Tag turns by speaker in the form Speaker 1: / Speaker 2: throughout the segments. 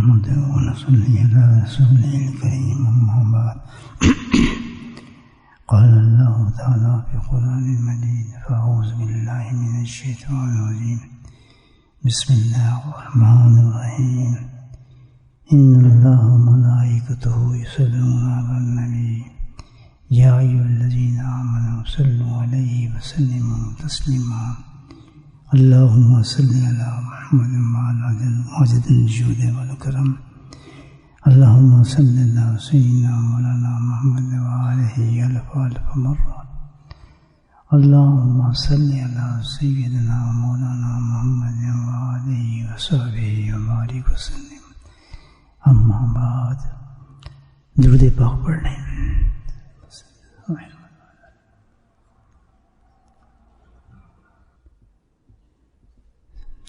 Speaker 1: نحمده ونصلي على رسوله الكريم أما بعد قال الله تعالى في القرآن المجيد فأعوذ بالله من الشيطان الرجيم بسم الله الرحمن الرحيم إن الله وملائكته يصلون على النبي يا أيها الذين آمنوا صلوا عليه وسلموا تسليما اللهم صل على محمد وعلى وجد الجود والكرم اللهم صل على سيدنا مولانا محمد وآله ألف مرة اللهم صل على سيدنا مولانا محمد وآله وصحبه وبارك وسلم اما بعد درود پاک پڑھنے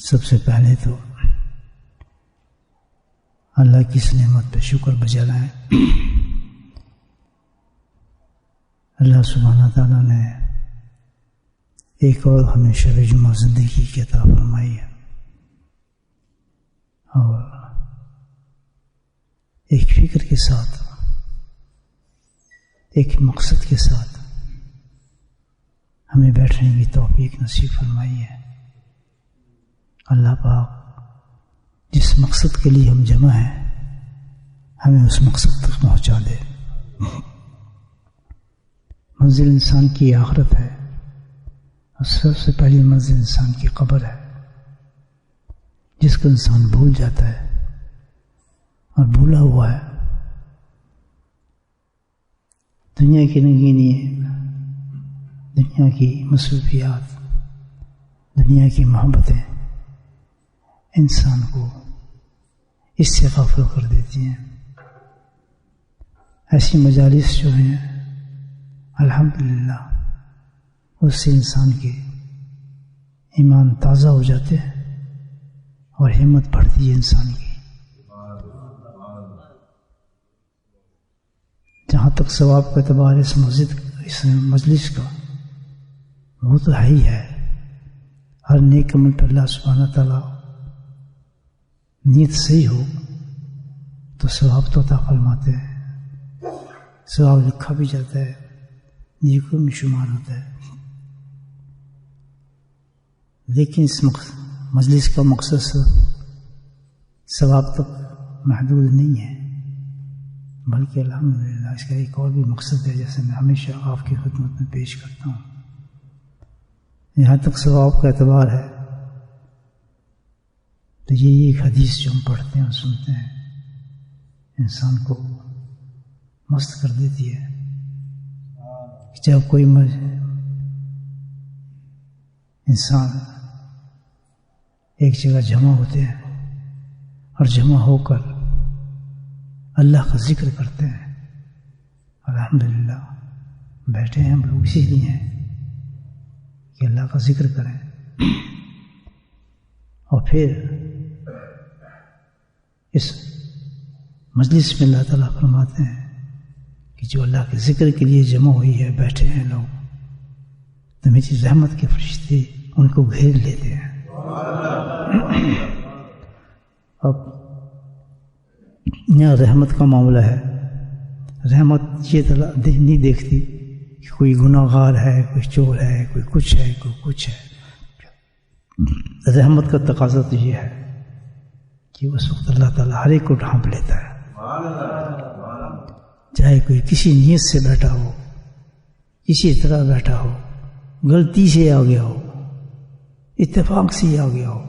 Speaker 1: سب سے پہلے تو اللہ کی اس نعمت پہ شکر بجا لائیں. اللہ سبحانہ تعالیٰ نے ایک اور ہمیں شب جمعہ زندگی کی عطا فرمائی ہے اور ایک فکر کے ساتھ ایک مقصد کے ساتھ ہمیں بیٹھنے کی توفیق نصیب فرمائی ہے. اللہ پاک جس مقصد کے لیے ہم جمع ہیں ہمیں اس مقصد تک پہنچا دے. منزل انسان کی آخرت ہے اور سب سے پہلی منزل انسان کی قبر ہے جس کو انسان بھول جاتا ہے اور بھولا ہوا ہے. دنیا کی رنگینی دنیا کی مصروفیات دنیا کی محبتیں انسان کو اس سے غافل کر دیتی ہیں. ایسی مجالس جو ہیں الحمدللہ اس سے انسان کے ایمان تازہ ہو جاتے ہیں اور ہمت بڑھتی ہے انسان کی. جہاں تک ثواب کا اعتبار اس مسجد اس مجلس کا وہ تو ہے ہی ہے. ہر نیک عمل پر اللہ سبحانہ تعالیٰ نیت صحیح ہو تو ثواب تو عطا فرماتے ہیں. ثواب لکھا بھی جاتا ہے نیکیوں میں شمار ہوتا ہے. لیکن اس مجلس کا مقصد ثواب تک محدود نہیں ہے بلکہ الحمدللہ اس کا ایک اور بھی مقصد ہے جیسے میں ہمیشہ آپ کی خدمت میں پیش کرتا ہوں. یہاں تک ثواب کا اعتبار ہے تو یہ ایک حدیث جو ہم پڑھتے ہیں اور سنتے ہیں انسان کو مست کر دیتی ہے. جب کوئی انسان ایک جگہ جمع ہوتے ہیں اور جمع ہو کر اللہ کا ذکر کرتے ہیں الحمدللہ بیٹھے ہیں ہم لوگ اسی لیے ہیں کہ اللہ کا ذکر کریں. اور پھر اس مجلس میں اللہ تعالیٰ فرماتے ہیں کہ جو اللہ کے ذکر کے لیے جمع ہوئی ہے بیٹھے ہیں لوگ تو میری رحمت کے فرشتے ان کو گھیر لیتے ہیں. اب یہاں رحمت کا معاملہ ہے. رحمت یہ نہیں دیکھتی کہ کوئی گناہ گار ہے کوئی چور ہے کوئی کچھ ہے کوئی کچھ ہے. رحمت کا تقاضا تو یہ ہے کہ اس وقت اللہ تعالیٰ ہر ایک کو ڈھانپ لیتا ہے. چاہے کوئی کسی نیت سے بیٹھا ہو کسی طرح بیٹھا ہو غلطی سے آ گیا ہو اتفاق سے آ گیا ہو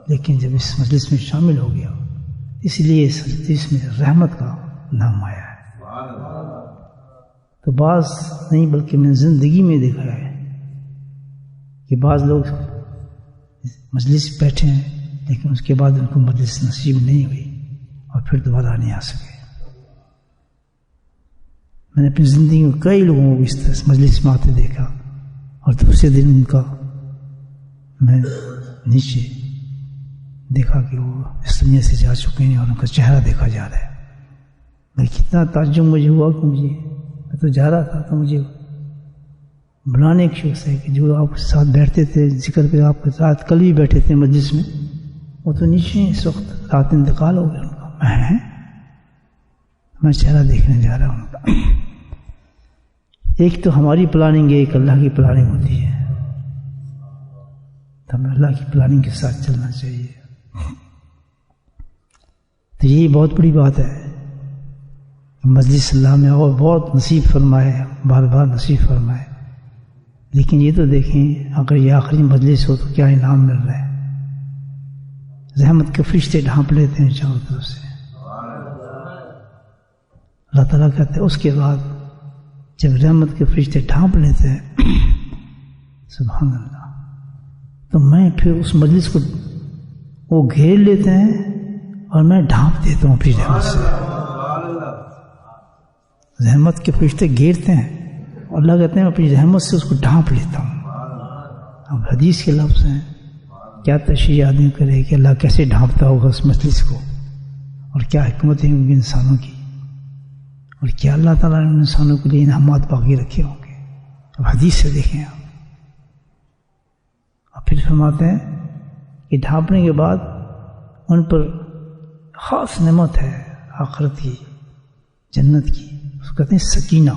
Speaker 1: لیکن جب اس مجلس میں شامل ہو گیا ہو اس لیے اس میں رحمت کا نام آیا ہے. تو بعض نہیں بلکہ میں نے زندگی میں دیکھا ہے کہ بعض لوگ مجلس بیٹھے ہیں لیکن اس کے بعد ان کو مجلس نصیب نہیں ہوئی اور پھر دوبارہ نہیں آ سکے. میں نے اپنی زندگی میں کئی لوگوں کو اس طرح مجلس میں آتے دیکھا اور دوسرے دن ان کا میں نیچے دیکھا کہ وہ اس دنیا سے جا چکے ہیں اور ان کا چہرہ دیکھا جا رہا ہے. میں کتنا تعجب مجھے ہوا کہ میں تو جا رہا تھا تو مجھے بلانے ایک شخص ہے کہ جو آپ کے ساتھ بیٹھتے تھے ذکر پہ آپ کے ساتھ کل بھی بیٹھے تھے مجلس میں وہ تو نیچے اس وقت رات انتقال ہو گیا. میں چہرہ دیکھنے جا رہا ہوں. ایک تو ہماری پلاننگ ہے، ایک اللہ کی پلاننگ ہوتی ہے. تو ہمیں اللہ کی پلاننگ کے ساتھ چلنا چاہیے. تو یہ بہت بڑی بات ہے. مجلس اللہ میں اور بہت نصیب فرمائے، بار بار نصیب فرمائے. لیکن یہ تو دیکھیں اگر یہ آخری مجلس ہو تو کیا انعام مل رہا ہے. رحمت کے فرشتے ڈھانپ لیتے ہیں چاروں طرف سے. اللہ تعالیٰ کہتے ہیں اس کے بعد جب رحمت کے فرشتے ڈھانپ لیتے ہیں سبحان اللہ، تو میں پھر اس مجلس کو وہ گھیر لیتے ہیں اور میں ڈھانپ دیتا ہوں اپنی رحمت سے. رحمت کے فرشتے گھیرتے ہیں اور اللہ کہتے ہیں میں اپنی رحمت سے اس کو ڈھانپ لیتا ہوں. اب حدیث کے لفظ ہیں، کیا تشریح آدمی کرے کہ اللہ کیسے ڈھانپتا ہوگا اس مجلس کو، اور کیا حکمتیں ہوں گی انسانوں کی، اور کیا اللہ تعالیٰ نے انسانوں کے لیے انعامات باقی رکھے ہوں گے. اب حدیث سے دیکھیں آپ. اور پھر فرماتے ہیں کہ ڈھانپنے کے بعد ان پر خاص نعمت ہے آخرت کی، جنت کی، اس کو کہتے ہیں سکینہ.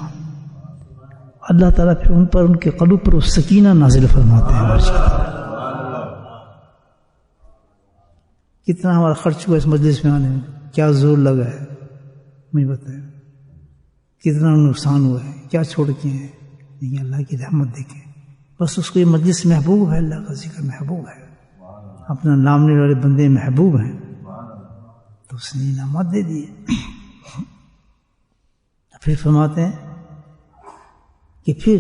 Speaker 1: اللہ تعالیٰ پھر ان پر، ان کے قلوب پر اس سکینہ نازل فرماتے ہیں. کتنا ہمارا خرچ ہوا اس مجلس میں آنے میں، کیا زور لگا ہے مجھے بتائیں، کتنا نقصان ہوا ہے، کیا چھوڑ کے ہیں. لیکن اللہ کی رحمت دیکھیں، بس اس کو یہ مجلس محبوب ہے، اللہ کا ذکر محبوب ہے، اپنا نام لینے والے بندے محبوب ہیں، تو اس نے انعامات دے دیے. پھر فرماتے ہیں کہ پھر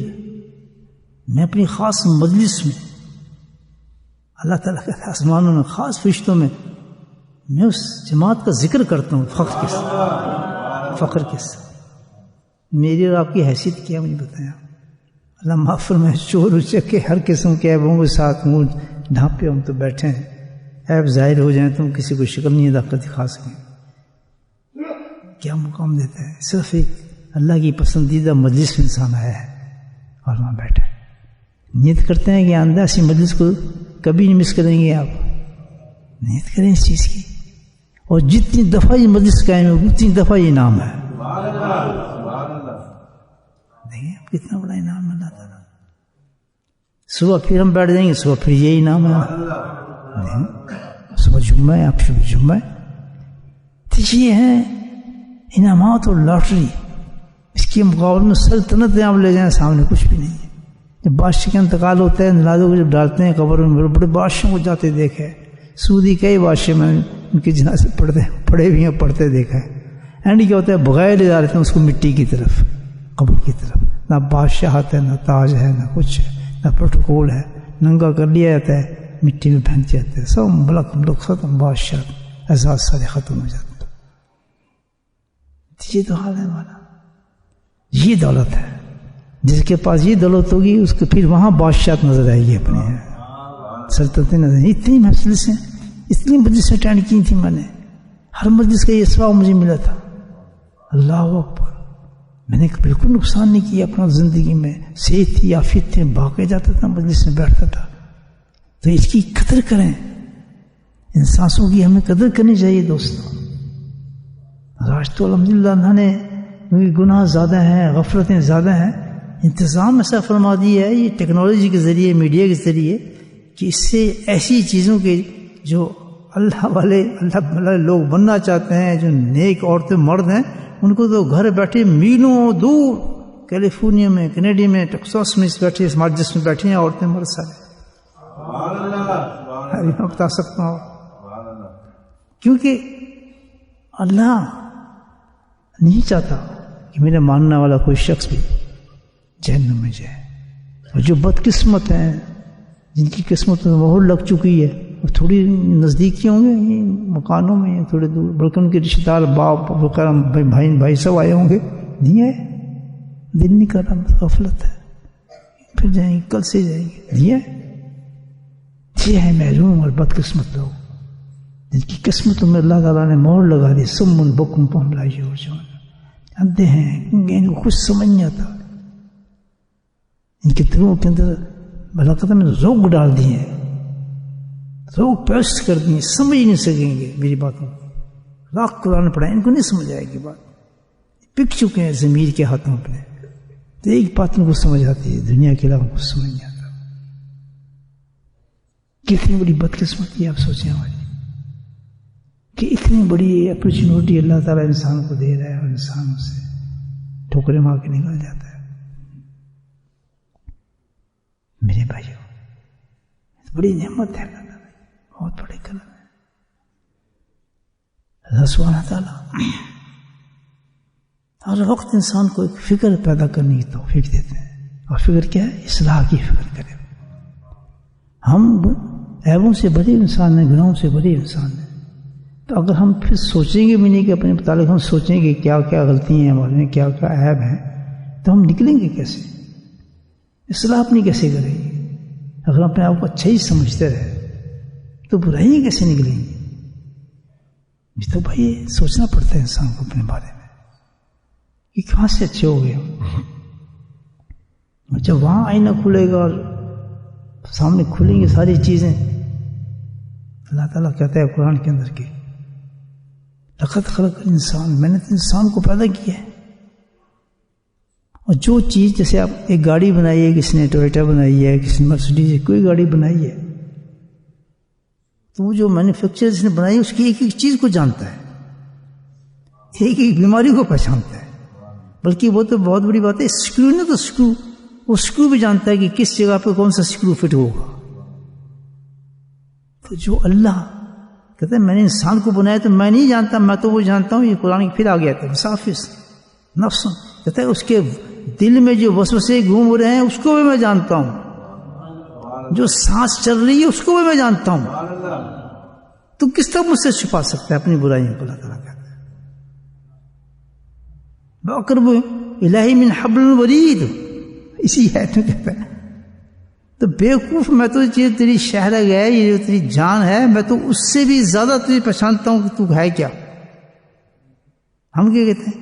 Speaker 1: میں اپنی خاص مجلس میں، اللہ تعالیٰ کے آسمانوں میں خاص فرشتوں میں اس جماعت کا ذکر کرتا ہوں فخر کے ساتھ. فخر کے ساتھ میری اور آپ کی حیثیت کیا مجھے بتایا. اللہ معاف فرمائے، چور اچک کے ہر قسم کے عیبوں کے ساتھ منہ ڈھانپے ہم تو بیٹھے ہیں. عیب ظاہر ہو جائیں تو ہم کسی کو شکل نہیں ادا کر دکھا سکیں. کیا مقام دیتا ہے. صرف ایک اللہ کی پسندیدہ مجلس میں انسان آیا ہے اور وہاں بیٹھا ہے. نیت کرتے ہیں کہ آئندہ ایسی مجلس کو کبھی نہیں مس کریں گے. آپ نیت کریں اس چیز کی، اور جتنی دفعہ یہ مجلس قائم ہے اتنی دفعہ یہ انعام ہے. دیکھیں کتنا بڑا انعام ہے اللہ تعالیٰ. صبح پھر ہم بیٹھ جائیں گے، صبح پھر یہ انعام ہے. صبح جمعہ ہے، آپ شروع جمعہ ہے. تو یہ ہے انعامات اور لاٹری. اس کے مقابلے میں سلطنت آپ لے جائیں سامنے کچھ بھی نہیں ہے. جب بادشاہ کا انتقال ہوتا ہے، نلادوں کو جب ڈالتے ہیں قبر میں، بڑے بڑے بادشاہوں کو جاتے دیکھے. سعودی کئی بادشاہ میں ان کے جنازے پڑھے بھی ہیں، پڑھتے دیکھا ہے. اینڈ کیا ہوتا ہے، بغیر لے جا رہے ہیں اس کو مٹی کی طرف، قبر کی طرف. نہ بادشاہت ہے، نہ تاج ہے، نہ کچھ ہے، نہ پروٹوکول ہے. ننگا کر لیا جاتا ہے، مٹی میں پھینک جاتے ہیں. سب ملک ہم لوگ ختم، بادشاہ اعزاز سارے ختم ہو جاتے ہیں. یہ تو حال ہے ہمارا. یہ دولت ہے. جس کے پاس یہ دولت ہوگی اس کو پھر وہاں بادشاہت نظر آئے گی، اپنے سلطنتیں نظر آئیں. اتنی مجلسیں، اتنی مجلسیں اٹینڈ کی تھیں میں نے. ہر مجلس کا یہ ثواب مجھے ملا تھا. اللہ اکبر. میں نے بالکل نقصان نہیں کیا اپنا زندگی میں. صحت تھی، عافیت تھے، بھاگے جاتا تھا، مجلس میں بیٹھتا تھا. تو اس کی قدر کریں. ان سانسوں کی ہمیں قدر کرنی چاہیے دوستوں. آج تو الحمدللہ اللہ نے گناہ زیادہ ہیں، غفلتیں زیادہ ہیں. انتظام ایسا فرما دیا ہے یہ ٹیکنالوجی کے ذریعے، میڈیا کے ذریعے، کہ اس سے ایسی چیزوں کے جو اللہ والے لوگ بننا چاہتے ہیں، جو نیک عورتیں مرد ہیں، ان کو تو گھر بیٹھے میلوں دور کیلیفورنیا میں، کینیڈا میں، ٹیکساس میں بیٹھے، اسمارٹ جس میں بیٹھے ہیں عورتیں مرد سارے. میں بتا سکتا ہوں کیونکہ اللہ نہیں چاہتا کہ میرا ماننے والا کوئی شخص بھی جہنم میں جائے. اور جو بدقسمت ہیں، جن کی قسمت میں مہر لگ چکی ہے، وہ تھوڑی نزدیکی ہوں گے مکانوں میں، تھوڑے دور، بلکہ ان کے رشتے دار، باپ بھائی سب آئے ہوں گے. نہیں ہے، دل نہیں کر رہا، غفلت ہے. پھر جائیں گے، کل سے جائیں گے. نہیں ہے. یہ ہے محروم اور بدقسمت لوگ جن کی قسمتوں میں اللہ تعالیٰ نے مہر لگا دی. سم بکم فہم لا یرجعون. اندھے ہیں، ان کو کچھ سمجھ نہیں آتا. ان کے دلوں کے اندر بلاقت میں ذوق ڈال دیے، ذوق پیسٹ کر دیے، سمجھ نہیں سکیں گے میری باتوں کو. لاکھ قرآن پڑھائیں ان کو نہیں سمجھ آئے گی بات، پک چکے ہیں ضمیر کے ہاتھوں پہ، تو ایک بات ان کو سمجھ آتی ہے، دنیا کے علاوہ کچھ سمجھ نہیں آتا۔ کتنی بڑی بدقسمتی آپ سوچیں ہماری کہ اتنی بڑی اپرچونٹی اللہ تعالیٰ انسان کو دے رہا ہے اور انسان اسے ٹھوکریں مار کے نکل جاتا ہے۔ میرے بھائیوں، بڑی نعمت ہے اللہ تعالیٰ، بہت بڑے کرم ہے اللہ سبحانہ تعالیٰ۔ ہر وقت انسان کو ایک فکر پیدا کرنے کی توفیق دیتے ہیں، اور فکر کیا ہے؟ اصلاح کی فکر کرے۔ ہم عیبوں سے بڑے انسان ہیں، گناہوں سے بڑے انسان ہیں، تو اگر ہم پھر سوچیں گے بھی نہیں کہ اپنے متعلق ہم سوچیں گے کیا کیا غلطی ہیں ہمارے میں، کیا کیا عیب ہیں، تو ہم نکلیں گے کیسے؟ اصلاح اپنی کیسے کریں گے؟ اگر اپنے آپ کو اچھا ہی سمجھتے رہے تو برائیاں کیسے نکلیں گی؟ یہ تو بھائی سوچنا پڑتا ہے انسان کو اپنے بارے میں کہ کہاں سے اچھے ہو گئے۔ جب وہاں آئینہ کھلے گا اور سامنے کھلیں گی ساری چیزیں، اللہ تعالیٰ کہتا ہے قرآن کے اندر کہ لقد خلق الانسان، میں نے تو انسان کو پیدا کیا ہے۔ اور جو چیز، جیسے آپ ایک گاڑی بنائی ہے، کسی نے ٹویوٹا بنائی ہے، کسی نے مرسڈیز، کوئی گاڑی بنائی ہے، تو وہ جو مینوفیکچرر جس نے بنائی ہے اس کی ایک ایک چیز کو جانتا ہے، ایک ایک بیماری کو پہچانتا ہے۔ بلکہ وہ تو بہت بڑی بات ہے، اسکرو نے تو اسکرو، وہ اسکرو بھی جانتا ہے کہ کس جگہ پہ کون سا اسکرو فٹ ہوگا۔ تو جو اللہ کہتا ہے میں نے انسان کو بنایا تو میں نہیں جانتا، میں تو وہ جانتا ہوں۔ یہ قرآن پھر آ گیا تھا، مسافر نفس، کہتا ہے اس کے دل میں جو وسوسے گھوم رہے ہیں اس کو بھی میں جانتا ہوں، جو سانس چل رہی ہے اس کو بھی میں جانتا ہوں۔ تو کس طرح مجھ سے چھپا سکتا ہے اپنی برائیوں کو؟ اللہ تعالیٰ کہتا ہے بَأَقْرَبُ إِلَيْهِ مِنْ حَبْلِ الْوَرِيدِ، اسی ہے تو کہتا ہے تو بیوقوف، میں تو یہ تیری شہرگ ہے، یہ جو تیری جان ہے، میں تو اس سے بھی زیادہ تجھے پہچانتا ہوں کہ تو ہے کیا۔ ہم کیا کہتے ہیں؟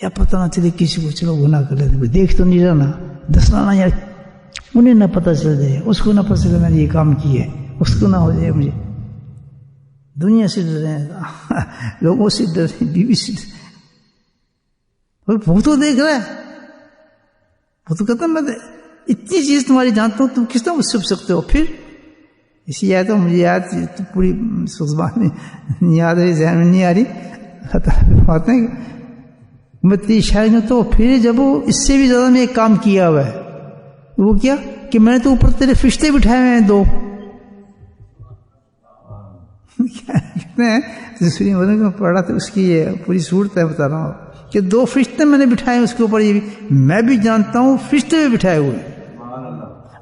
Speaker 1: یا پتہ نہ چلے کسی کو، چلو گناہ کر لیتے، دیکھ تو نہیں رہا نا، دسنا نہ، یار انہیں نہ پتہ چل جائے، اس کو نہ پتہ چلے میں نے یہ کام کی ہے، اس کو نہ ہو جائے مجھے۔ دنیا سے ڈر رہے ہیں، لوگوں سے ڈر رہے ہیں، بیوی سے ڈر، وہ تو دیکھ رہا ہے، وہ تو کہتا ہے میں اتنی چیز تمہاری جانتا ہوں، تم کس طرح مجھ سے چھپ سکتے ہو؟ پھر اسی آیت تو مجھے یاد پوری زبان میں نہیں یاد رہی، ذہن میں نہیں آ رہی، بات ہے میں تیری شاید ہوں۔ تو پھر جب وہ اس سے بھی زیادہ میں ایک کام کیا ہوا ہے، وہ کیا کہ میں نے تو اوپر تیرے فرشتے بٹھائے ہوئے ہیں دو، کہتے ہیں دوسری مدد میں پڑھا تو اس کی یہ پوری صورت ہے، بتا رہا ہوں کہ دو فرشتے میں نے بٹھائے اس کے اوپر، یہ بھی میں بھی جانتا ہوں، فرشتے بھی بٹھائے ہوئے،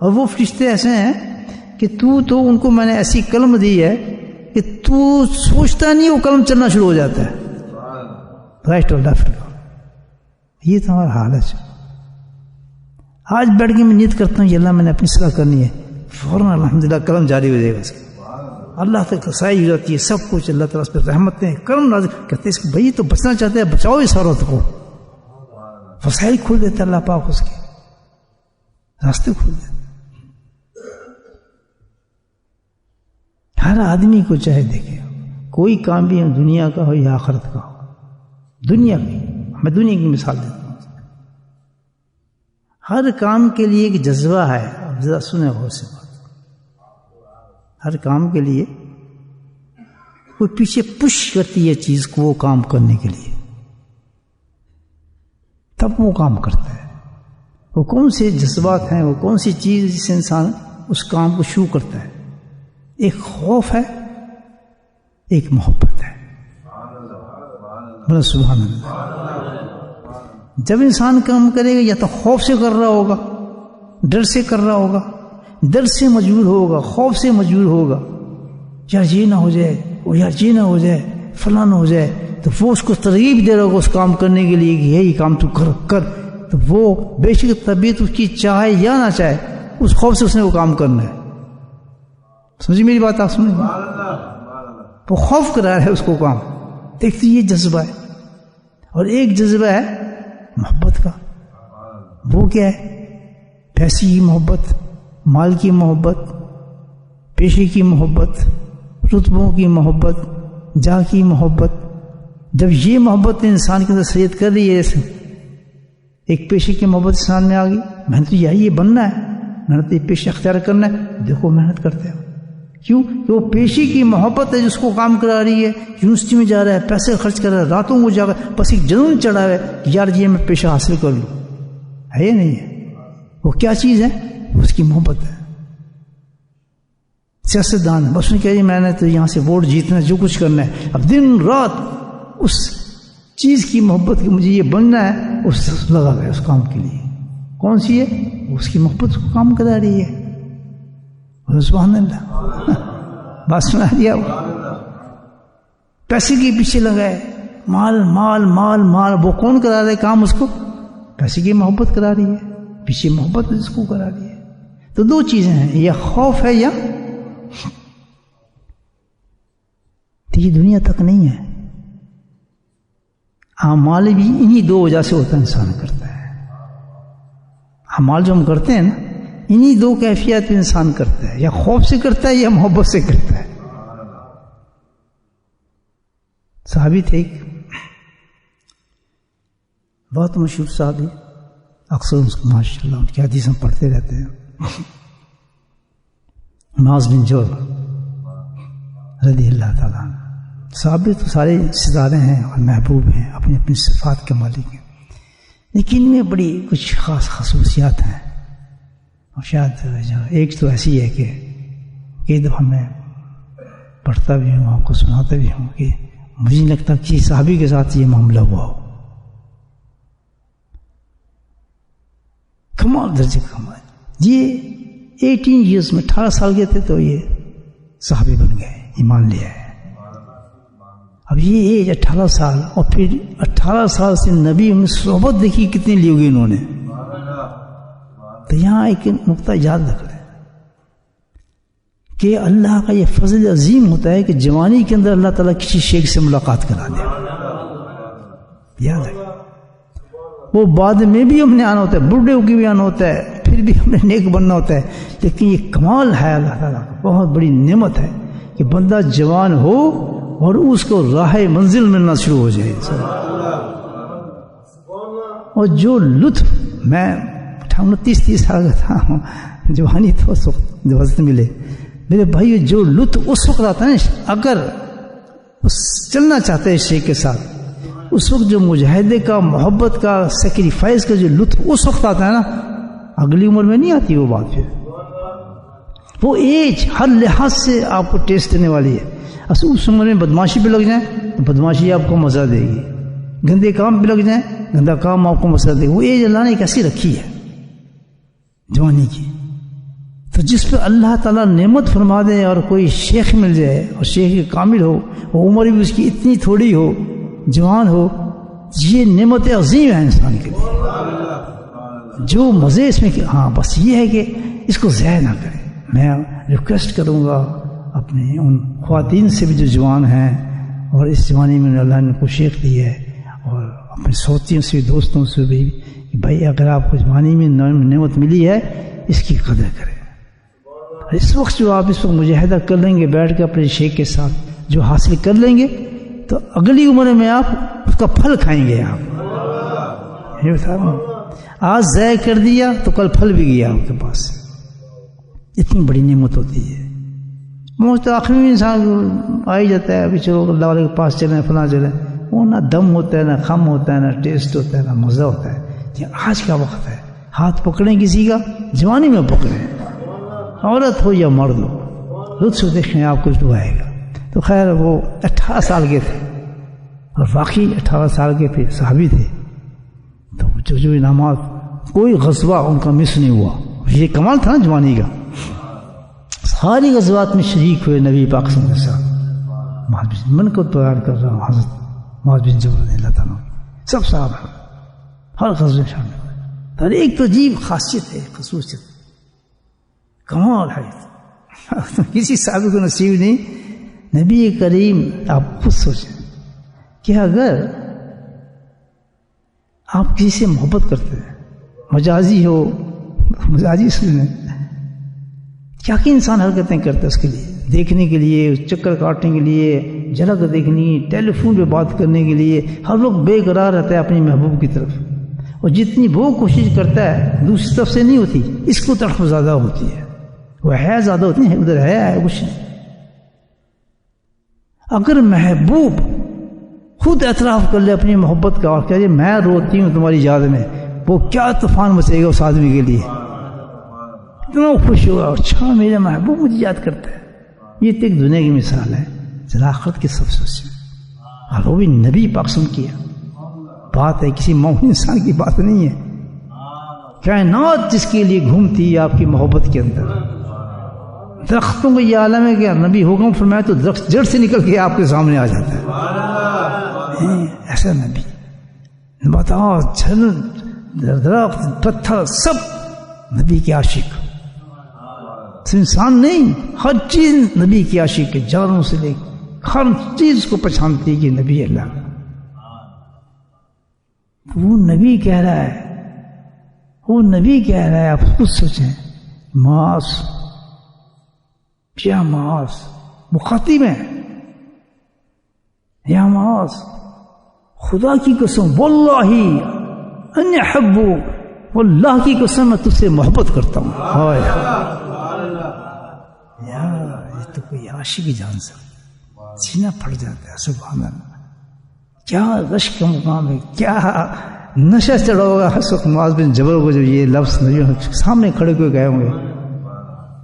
Speaker 1: اور وہ فرشتے ایسے ہیں کہ تو ان کو میں نے ایسی قلم دی ہے کہ تو سوچتا نہیں وہ قلم چلنا شروع ہو جاتا ہے، رائٹ اور لیفٹ۔ یہ تو ہمارا حال ہے۔ آج بیٹھ کے میں نیت کرتا ہوں یہ اللہ میں نے اپنی صلاح کرنی ہے، فوراً الحمدللہ قلم جاری ہو جائے گا، اس کی اللہ تک رسائی ہو جاتی ہے، سب کچھ اللہ تعالیٰ اس پہ رحمتیں کرم نازل کہتے ہیں۔ بھائی تو بچنا چاہتے ہیں، بچاؤ اس عورت کو، وسائل کھول دیتے اللہ پاک، اس کے راستے کھول دیتے۔ ہر آدمی کو چاہے دیکھے، کوئی کام بھی دنیا کا ہو یا آخرت کا ہو، دنیا کی، میں دنیا کی مثال دیتا ہوں، ہر کام کے لیے ایک جذبہ ہے۔ اب ذرا سنیں غور سے بات، ہر کام کے لیے کوئی پیچھے پش کرتی ہے چیز کو وہ کام کرنے کے لیے، تب وہ کام کرتا ہے۔ وہ کون سے جذبات ہیں، وہ کون سی چیز جس سے انسان اس کام کو شروع کرتا ہے؟ ایک خوف ہے، ایک محبت ہے۔ سبحان اللہ۔ جب انسان کام کرے گا یا تو خوف سے کر رہا ہوگا، ڈر سے کر رہا ہوگا، ڈر سے مجبور ہوگا، خوف سے مجبور ہوگا، یار یہ نہ ہو جائے، وہ یار یہ نہ ہو جائے، فلاں نہ ہو جائے، تو وہ اس کو ترغیب دے رہا ہوگا اس کام کرنے کے لیے کہ یہی کام تو کر، تو وہ بے شک طبیعت اس کی چاہے یا نہ چاہے اس خوف سے اس نے وہ کام کرنا ہے۔ سمجھے میری بات؟ آپ سمجھ، وہ خوف کرا رہا ہے اس کو کام۔ دیکھتے یہ جذبہ ہے، اور ایک جذبہ ہے محبت کا۔ وہ کیا ہے؟ پیسے کی محبت، مال کی محبت، پیشے کی محبت، رتبوں کی محبت، جاہ کی محبت، جب یہ محبت انسان کے اندر سید کر رہی ہے، ایسے ایک پیشے کی محبت انسان میں آ گئی، میں نے تو یہ بننا ہے، میں نے تو یہ پیشہ اختیار کرنا ہے، دیکھو محنت کرتے ہو، کیوں کہ وہ پیشے کی محبت ہے جس کو کام کرا رہی ہے، یونیورسٹی میں جا رہا ہے، پیسے خرچ کر رہا ہے، راتوں کو جا کر بس ایک جنون چڑھا ہے کہ یار یہ میں پیشہ حاصل کر لوں، ہے یا نہیں ہے؟ وہ کیا چیز ہے؟ اس کی محبت ہے۔ سیاستدان بس نے کہا میں نے تو یہاں سے ووٹ جیتنا ہے، جو کچھ کرنا ہے، اب دن رات اس چیز کی محبت کہ مجھے یہ بننا ہے، اس لگا گیا اس کام کے لیے۔ کون سی ہے؟ اس کی محبت اس کو کام کرا رہی ہے۔ سبحان اللہ، بات سنا دیا۔ پیسے کے پیچھے لگائے، مال مال مال مال، وہ کون کرا رہا ہے کام؟ اس کو پیسے کی محبت کرا رہی ہے، پیچھے محبت اس کو کرا رہی ہے۔ تو دو چیزیں ہیں، یا خوف ہے یا یہ دنیا تک نہیں ہے۔ اعمال بھی انہی دو وجہ سے ہوتا ہے، انسان کرتا ہے۔ اعمال جو ہم کرتے ہیں نا، انہی دو کیفیت پہ انسان کرتا ہے، یا خوف سے کرتا ہے یا محبت سے کرتا ہے۔ صحابی تھے ایک بہت مشہور صحابی، اکثر اس کو ماشاء اللہ ان کی حدیث ہم پڑھتے رہتے ہیں، معاذ بن جبل رضی اللہ تعالیٰ عنہ۔ صحابی تو سارے ستارے ہیں اور محبوب ہیں، اپنی اپنی صفات کے مالک ہیں، لیکن ان میں بڑی کچھ خاص خصوصیات ہیں۔ اور شاید ایک تو ایسی ہے کہ کئی دفعہ میں پڑھتا بھی ہوں، آپ کو سناتا بھی ہوں کہ مجھے نہیں لگتا کہ صحابی کے ساتھ یہ معاملہ ہوا ہو۔ کمال درجے کمال، یہ 18 ایئرز میں 18 سال کے تھے تو یہ صحابی بن گئے، ایمان لیا ہے۔ اب یہ ایج 18 سال، اور پھر 18 سال سے نبی ان صحبت دیکھی کتنی لی ہوگی انہوں نے۔ تو یہاں ایک نقطہ یاد رکھ لیں کہ اللہ کا یہ فضل عظیم ہوتا ہے کہ جوانی کے اندر اللہ تعالیٰ کسی شیخ سے ملاقات کرا دے، یاد رکھیں۔ وہ بعد میں بھی ہم نے آنا ہوتا ہے، بوڑھے ہو کے بھی آنا ہوتا ہے، پھر بھی ہم نے نیک بننا ہوتا ہے، لیکن یہ کمال ہے اللہ تعالیٰ کا، بہت بڑی نعمت ہے کہ بندہ جوان ہو اور اس کو راہ منزل ملنا شروع ہو جائے۔ اور جو لطف، میں 29-30 سال کا تھا، جوانی تو اس وقت جو وقت ملے میرے بھائی، جو لطف اس وقت آتا ہے نا، اگر چلنا چاہتے ہیں شیخ کے ساتھ، اس وقت جو مجاہدے کا، محبت کا، سیکریفائس کا جو لطف اس وقت آتا ہے نا، اگلی عمر میں نہیں آتی وہ بات۔ پھر وہ ایج ہر لحاظ سے آپ کو ٹیسٹ دینے والی ہے۔ اس عمر میں بدماشی پہ لگ جائیں تو بدماشی آپ کو مزہ دے گی، گندے کام پہ لگ جائیں گندا کام آپ کو مزہ دے گی۔ وہ ایج اللہ نے کیسی رکھی ہے جوانی کی۔ تو جس پہ اللہ تعالیٰ نعمت فرما دے اور کوئی شیخ مل جائے اور شیخ کامل ہو، وہ عمر بھی اس کی اتنی تھوڑی ہو، جوان ہو، یہ نعمت عظیم ہے انسان کے لیے۔ جو مزے اس میں کہ ہاں بس یہ ہے کہ اس کو ضائع نہ کرے۔ میں ریکویسٹ کروں گا اپنے ان خواتین سے بھی جو جوان ہیں اور اس جوانی میں اللہ نے کو شیخ دی ہے، اور اپنے سوتیوں سے، دوستوں سے بھی، کہ بھائی اگر آپ کو جوانی میں نعمت ملی ہے اس کی قدر کریں۔ اس وقت جو آپ اس وقت مجاہدہ کر لیں گے بیٹھ کے اپنے شیخ کے ساتھ، جو حاصل کر لیں گے تو اگلی عمر میں آپ اس کا پھل کھائیں گے۔ آپ یہ بتا رہا ہوں، آج ضائع کر دیا تو کل پھل بھی گیا آپ کے پاس۔ اتنی بڑی نعمت ہوتی ہے۔ موت آخری میں انسان آ ہی جاتا ہے، ابھی چلو اللہ والے کے پاس چلیں، فلاں چلیں، وہ نہ دم ہوتا ہے، نہ خم ہوتا ہے، نہ ٹیسٹ ہوتا ہے، نہ مزہ ہوتا ہے۔ یہ آج کا وقت ہے، ہاتھ پکڑیں کسی کا، جوانی میں پکڑیں، عورت ہو یا مرد ہو، لطف دیکھیں آپ کو ڈبائے گا۔ تو خیر وہ 18 سال کے تھے، اور واقعی 18 سال کے پھر صحابی تھے۔ تو جو انعامات، کوئی غزوہ ان کا مس نہیں ہوا۔ یہ کمال تھا نا جوانی کا، ساری غزوات میں شریک ہوئے نبی پاک صلی اللہ علیہ وسلم۔ من کو تیار کر رہا ہوں، حضرت معاذ بن جبل رضی اللہ تعالیٰ سب صحابہ ہر غزوے میں شامل ہوئے۔ ہر ایک تو عجیب خاصیت ہے، خصوصیت، کمال ہے، کسی صحابی کو نصیب نہیں۔ نبی کریم، آپ خود سوچیں کہ اگر آپ کسی سے محبت کرتے ہیں، مجازی ہو، مجازی سنیں، کیا کہ انسان حرکتیں کرتا ہے اس کے لیے، دیکھنے کے لیے، چکر کاٹنے کے لیے، جھلک دیکھنی ہے، ٹیلی فون پہ بات کرنے کے لیے ہر وقت بے قرار رہتا ہے اپنی محبوب کی طرف، اور جتنی وہ کوشش کرتا ہے دوسری طرف سے نہیں ہوتی، اس کو طرف زیادہ ہوتی ہے، وہ ہے زیادہ ہوتی ہے، ادھر ہے کچھ نہیں۔ اگر محبوب خود اعتراف کر لے اپنی محبت کا اور کہے میں روتی ہوں تمہاری یاد میں، وہ کیا طوفان مچے گا اس آدمی کے لیے، اتنا خوش ہوگا، اچھا میرا محبوب مجھے یاد کرتا ہے۔ یہ تو ایک دنیا کی مثال ہے، ذرا آخرت کی سب سوچیں، اور وہ بھی نبی پاک سن کیا بات ہے، کسی مومن انسان کی بات نہیں ہے، کائنات جس کے لیے گھومتی ہے آپ کی محبت کے اندر۔ درختوں کو یہ عالم ہے کہ نبی حکم فرمایا تو درخت جڑ سے نکل کے آپ کے سامنے آ جاتا ہے، ایسا نبی بتاؤ، درخت پتھر سب نبی کے عاشق، انسان نہیں، ہر چیز نبی کی عاشق ہے، جانوں سے لے ہر چیز کو پہچانتی ہے کہ نبی اللہ، وہ نبی کہہ رہا ہے، وہ نبی کہہ رہا ہے، آپ خود سوچیں، معاذ یا معاذ، مخاطب ہے، یا معاذ خدا کی قسم واللہ ان احبو، واللہ کی قسم میں تجھ سے محبت کرتا ہوں، ہائے یار یہ تو کوئی عاشق ہی جان سکتا، سینہ پھٹ جاتا ہے، سبحان اللہ، کیا رشک کا مقام ہے، کیا نشہ چڑھا ہوگا اس وقت معاذ بن جبل کو، جو یہ لفظ سامنے کھڑے ہوئے گئے ہوں گے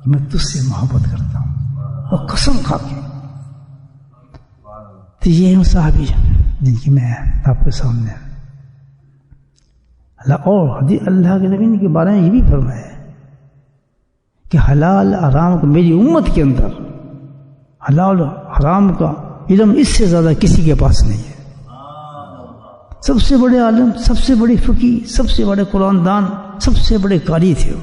Speaker 1: میں تجھ سے محبت کرتا ہوں، اور قسم کھا کے۔ تو یہ ہوں صحابی جن کی میں آپ کے سامنے اللہ کے نبی کے بارے میں یہ بھی فرمایا ہے کہ حلال حرام کو میری امت کے اندر حلال حرام کا علم اس سے زیادہ کسی کے پاس نہیں ہے۔ سب سے بڑے عالم، سب سے بڑے فقی، سب سے بڑے قرآن دان، سب سے بڑے قاری تھے وہ۔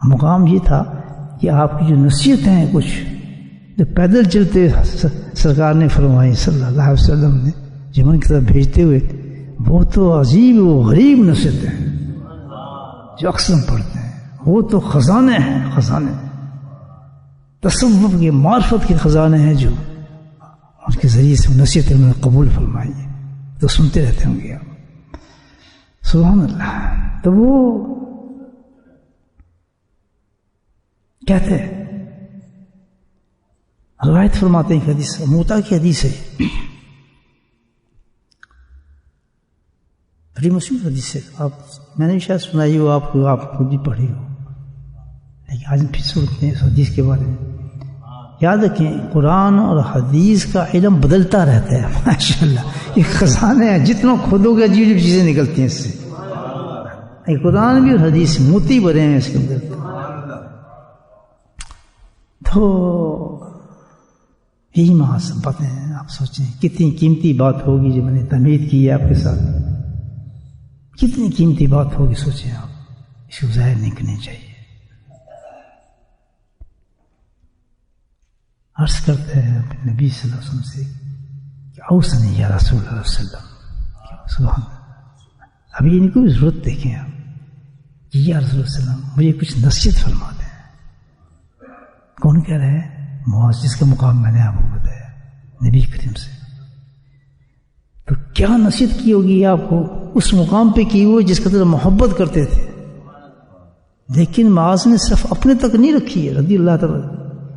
Speaker 1: مقام یہ تھا کہ آپ کی جو نصیحتیں ہیں کچھ جو پیدل چلتے سرکار نے فرمائی صلی اللہ علیہ وسلم نے یمن کی طرف بھیجتے ہوئے، وہ تو عجیب و غریب نصیحتیں ہیں جو اکثر پڑھتے ہیں، وہ تو خزانے ہیں، خزانے تصوف کے معرفت کے خزانے ہیں جو اس کے ذریعے سے نصیحتیں انہوں نے قبول فرمائی ہے، تو سنتے رہتے ہوں گے آپ، سبحان اللہ۔ تو وہ کہتے ہیں، روایت فرماتے ہیں کہ حدیث موتا کی حدیث ہے، بڑی مشہور حدیث ہے، میں نے بھی شاید سنائی ہو آپ کو، آپ خود بھی پڑھی ہو، لیکن آج پھر سنتے ہیں اس حدیث کے بارے میں۔ یاد رکھیں قرآن اور حدیث کا علم بدلتا رہتا ہے، ماشاءاللہ یہ خزانے ہیں، جتنا کھودو گے عجیب عجیب چیزیں نکلتی ہیں اس سے، قرآن بھی اور حدیث موتی بھرے ہیں اس کے اندر۔ تو یہی محاسب باتیں ہیں، آپ سوچیں کتنی قیمتی بات ہوگی جو میں نے تمہید کی ہے آپ کے ساتھ، کتنی قیمتی بات ہوگی، سوچیں آپ، اس کو ظاہر نہیں کرنی چاہیے۔ عرض کرتے ہیں اپنے نبی صلی اللہ علیہ وسلم سے کہ اوصنی یا رسول اللہ صلی اللہ علیہ وسلم، سبحان اللہ، ابھی ان کو بھی ضرورت دیکھیں آپ، یا رسول اللہ صلی اللہ علیہ وسلم مجھے کچھ نصیحت فرما دیں۔ کون کہہ رہے ہیں؟ معاذ، جس کا مقام میں نے آپ کو بتایا نبی کریم سے۔ تو کیا نصیحت کی ہوگی آپ کو، اس مقام پہ کی ہوئی جس کا طرح محبت کرتے تھے، لیکن معاذ نے صرف اپنے تک نہیں رکھی ہے رضی اللہ تعالیٰ،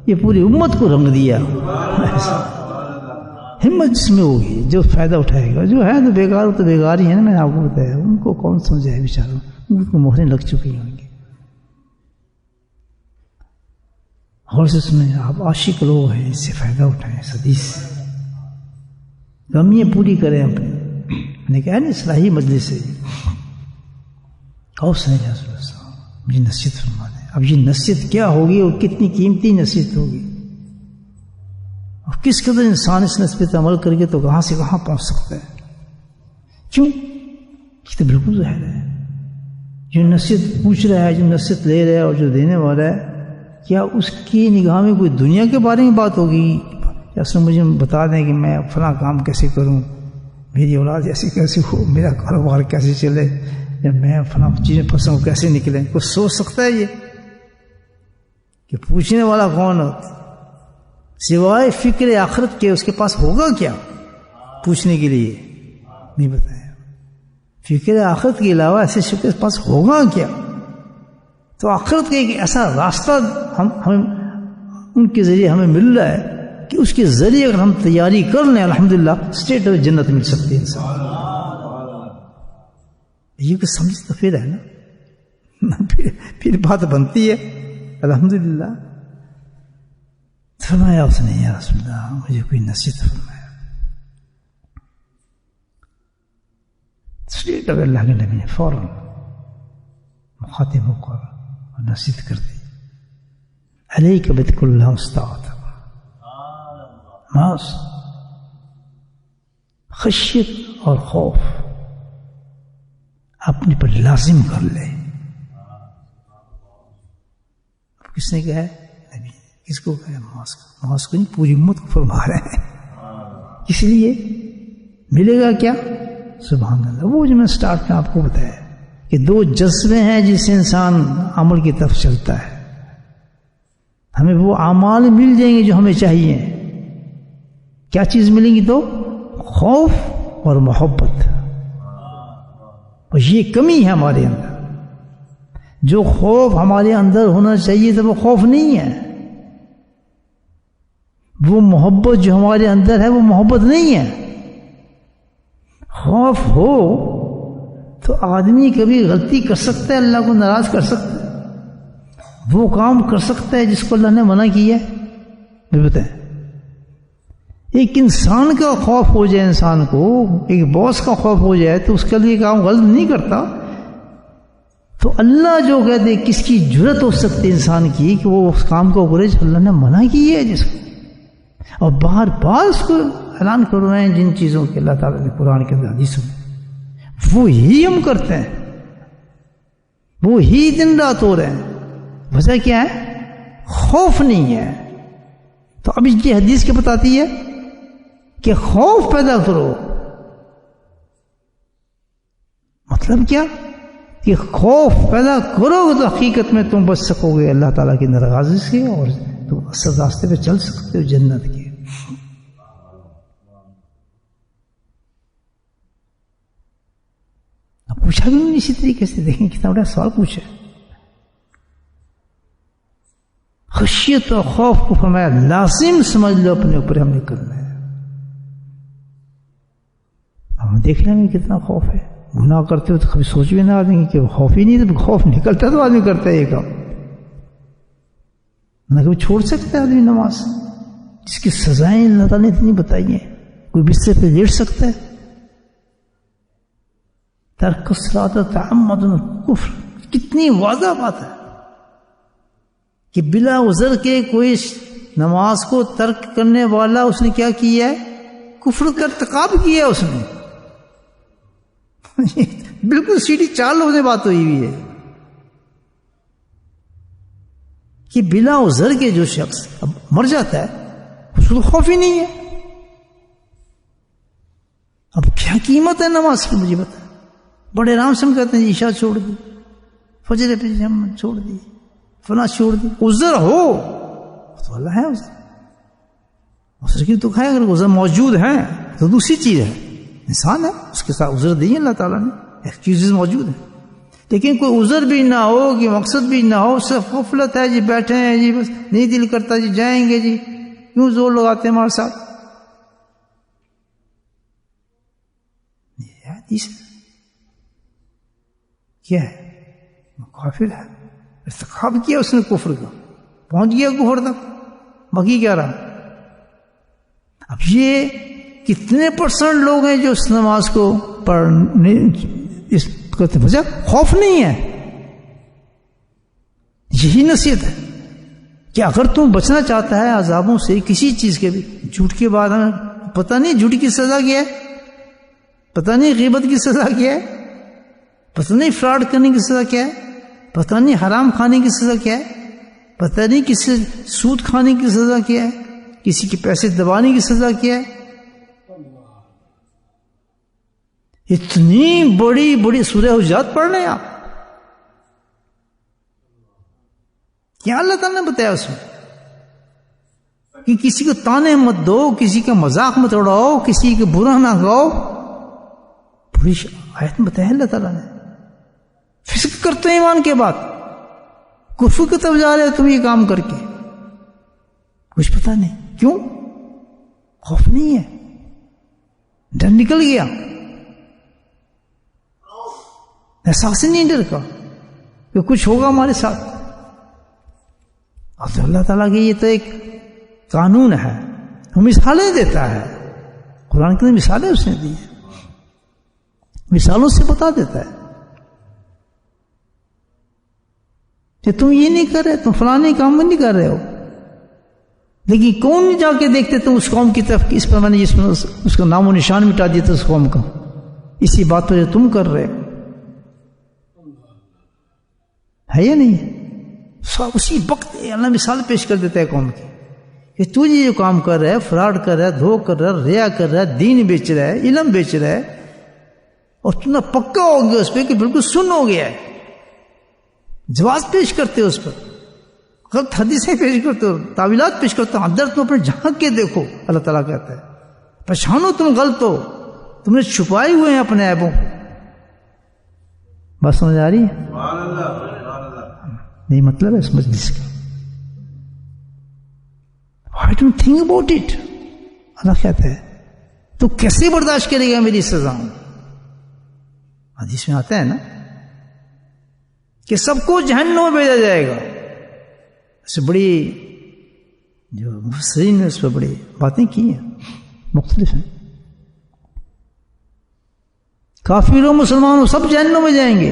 Speaker 1: یہ پوری امت کو رنگ دیا۔ ہمت جس میں ہوگی جو فائدہ اٹھائے گا، جو ہے تو بیکار تو بیکار ہی ہے نا، میں نے آپ کو بتایا، ان کو کون سمجھائے بیچاروں، ان کو مہریں لگ چکی ہوں گی۔ اور سے سنیں آپ، عاشق لوگ ہیں، اس سے فائدہ اٹھائیں، اس حدیث سے غمیاں پوری کریں اپنے، میں نے کہا نا اصلاحی مجلس سے، اور سنیں یا رسول اللہ مجھے نصیحت فرما دیں۔ اب یہ نصیحت کیا ہوگی اور کتنی قیمتی نصیحت ہوگی، اور کس قدر انسان اس نصیحت پہ عمل کر کے تو کہاں سے کہاں پہنچ سکتا ہے۔ کیوں؟ یہ تو بالکل ظاہر ہے، جو نصیحت پوچھ رہا ہے، جو نصیحت لے رہا ہے اور جو دینے والا ہے، کیا اس کی نگاہ میں کوئی دنیا کے بارے میں بات ہوگی، یا اس نے مجھے بتا دیں کہ میں فلاں کام کیسے کروں، میری اولاد ایسی کیسے ہو، میرا کاروبار کیسے چلے، یا میں فلاں چیزیں پھنسوں کیسے نکلیں؟ کچھ سوچ سکتا ہے یہ کہ پوچھنے والا کون ہو؟ سوائے فکر آخرت کے اس کے پاس ہوگا کیا پوچھنے کے لیے؟ نہیں بتایا. فکر آخرت کے علاوہ ایسے شخص کے پاس ہوگا کیا؟ تو آخرت کا ایک ایسا راستہ ہمیں ان کے ذریعے ہمیں مل رہا ہے کہ اس کے ذریعے اگر ہم تیاری کر لیں الحمدللہ اسٹیٹ جنت مل سکتی ہے انسان. یہ کہ سمجھ تو پھر ہے نا پھر بات بنتی ہے الحمدللہ. فرمایا اس نے یا رسول اللہ مجھے کوئی نصیحت فرمایا. اسٹیٹ اگر اللہ کے نبی نے فوراً مخاطب ہو کر اور نصیحت کر دی علیک بذکر اللہ استطاعت ماس خشیت اور خوف اپنے پر لازم کر لے. کس نے کہا ہے؟ نبی. کس کو کہا ہے؟ معاذ کو نہیں پوری امت کو فرما رہے ہیں. اس لیے ملے گا کیا؟ سبحان اللہ. وہ جو میں سٹارٹ میں آپ کو بتایا کہ دو جذبے ہیں جس سے انسان عمل کی طرف چلتا ہے. ہمیں وہ اعمال مل جائیں گے جو ہمیں چاہیے. کیا چیز ملیں گی؟ تو خوف اور محبت. اور یہ کمی ہے ہمارے اندر. جو خوف ہمارے اندر ہونا چاہیے تو وہ خوف نہیں ہے. وہ محبت جو ہمارے اندر ہے وہ محبت نہیں ہے. خوف ہو تو آدمی کبھی غلطی کر سکتا ہے, اللہ کو ناراض کر سکتا ہے, وہ کام کر سکتا ہے جس کو اللہ نے منع کیا ہے. بتائیں, ایک انسان کا خوف ہو جائے, انسان کو ایک باس کا خوف ہو جائے تو اس کے لیے کام غلط نہیں کرتا, تو اللہ جو کہتے کس کی جرت ہو سکتی ہے انسان کی کہ وہ اس کام کو کرے جو اللہ نے منع کی ہے جس کو, اور بار بار اس کو اعلان کر رہے ہیں جن چیزوں کے اللہ تعالیٰ نے قرآن کے اندر حدیث میں وہی ہم کرتے ہیں, وہی دن رات ہو رہے ہیں. وجہ کیا ہے؟ خوف نہیں ہے. تو اب یہ حدیث کیا بتاتی ہے کہ خوف پیدا کرو. مطلب کیا کہ خوف پیدا کرو گے تو حقیقت میں تم بچ سکو گے اللہ تعالیٰ کی ناراضگی سے, اور تم اصل راستے پہ چل سکتے ہو جنت کے. پوچھا بھی نہیں اسی طریقے سے, دیکھیں کتنا بڑا سوال پوچھا. خشیت اور خوف کو فرمایا لازم سمجھ لو اپنے اوپر ہم نے کرنا ہے. ہم دیکھ لیں گے کتنا خوف ہے. گناہ کرتے ہو تو کبھی سوچ بھی نہ آ دیں گے کہ خوف ہی نہیں, تو خوف نکلتا تو آدمی کرتا ہے یہ کام. نہ کبھی چھوڑ سکتا ہے آدمی نماز جس کی سزائیں اللہ تعالیٰ نے اتنی بتائی ہیں. کوئی بستر پہ لیٹ سکتا ہے. ترک الصلاۃ تعمد الکفر, کتنی واضح بات ہے کہ بلا عذر کے کوئی نماز کو ترک کرنے والا اس نے کیا کیا ہے؟ کفر کا ارتکاب کیا ہے اس نے. بالکل سیدھی چال ہونے بات ہوئی ہوئی ہے کہ بلا عذر کے جو شخص اب مر جاتا ہے اس کو خوف ہی نہیں ہے. اب کیا قیمت ہے نماز کی مجھے بتا. بڑے آرام سے ہم کہتے ہیں عشاء چھوڑ دی, فجر پہ ہم چھوڑ دی, فلاں چھوڑ دی. عذر ہو تو اللہ ہے عذر, عذر کی تو ہے. اگر عذر موجود ہے تو دوسری چیز ہے, انسان ہے اس کے ساتھ عذر دی اللہ تعالیٰ نے, ایکسکیوزز موجود ہیں. لیکن کوئی عذر بھی نہ ہو, کہ مقصد بھی نہ ہو, صرف غفلت ہے جی, بیٹھے ہیں جی, بس نہیں دل کرتا جی جائیں گے جی, کیوں زور لگاتے ہیں ہمارے ساتھ. یہ حدیث کیا ہے؟ کافر ہے, ارتکاب کیا اس نے کفر کا, پہنچ گیا کفر تک, باقی کیا رہا. اب یہ کتنے پرسنٹ لوگ ہیں جو اس نماز کو پڑھنے اس وجہ خوف نہیں ہے. یہی نصیحت ہے کہ اگر تم بچنا چاہتا ہے عذابوں سے کسی چیز کے بھی, جھوٹ کے بعد ہمیں پتہ نہیں جھوٹ کی سزا کیا ہے, پتہ نہیں غیبت کی سزا کیا ہے, پتہ نہیں فراڈ کرنے کی سزا کیا ہے, پتہ نہیں حرام کھانے کی سزا کیا ہے, پتہ نہیں کسی سود کھانے کی سزا کیا ہے, کسی کے پیسے دبانے کی سزا کیا ہے. اتنی بڑی بڑی سورہ حجرات پڑھ رہے ہیں آپ, کیا اللہ تعالیٰ نے بتایا اس میں؟ کہ کسی کو تانے مت دو، کسی کا مذاق مت اڑاؤ، کسی کا برا نہ گاؤ. پوری آیت میں بتایا اللہ تعالیٰ نے. فسق کرتے ہیں ایمان کے بعد، کفر کی طرف جا رہے ہو تم یہ کام کر کے، کچھ پتا نہیں کیوں، خوف نہیں ہے، ڈر نکل گیا، احساس نہیں ڈر کا کہ کچھ ہوگا ہمارے ساتھ. اور تو اللہ تعالیٰ کی یہ تو ایک قانون ہے، وہ مثالیں دیتا ہے. قرآن کے مثالیں اس نے دی، مثالوں سے بتا دیتا ہے کہ تم یہ نہیں کر رہے، تم فلانے کام میں نہیں کر رہے ہو، لیکن کون نہیں جا کے دیکھتے تم اس قوم کی طرف، اس پر میں نے جس میں اس کا نام و نشان مٹا دیا تھا اس قوم کا، اسی بات پر جو تم کر رہے ہے یا نہیں ہے. سب اسی وقت اللہ مثال پیش کر دیتا ہے قوم کی کہ تو یہ جو کام کر رہا ہے، فراڈ کر رہا ہے، دھوکہ کر رہا ہے، ریا کر رہا ہے، دین بیچ رہا ہے، علم بیچ رہا ہے، اور تم نہ پکا ہو گیا اس پہ کہ بالکل سن ہو گیا ہے، جواز پیش کرتے ہو اس پر، غلط حدیثیں پیش کرتے ہو، تعویلات پیش کرتے ہو. اندر تم اپنے جھانک کے دیکھو، اللہ تعالیٰ کہتا ہے پہچانو تم غلط ہو، تم نے چھپائے ہوئے ہیں اپنے عیبوں. بات سمجھ آ رہی ہے؟ نہیں مطلب ہے اس مجلس کا. Why don't you think about it؟ اللہ کہتا ہے تو کیسے برداشت کرے گا میری سزا؟ حدیث میں آتا ہے نا کہ سب کو جہنم میں بھیجا جائے گا. اس بڑی جو مفسرین نے اس پہ بڑی باتیں کی ہیں، مختلف ہیں. کافروں مسلمانوں سب جہنم میں جائیں گے،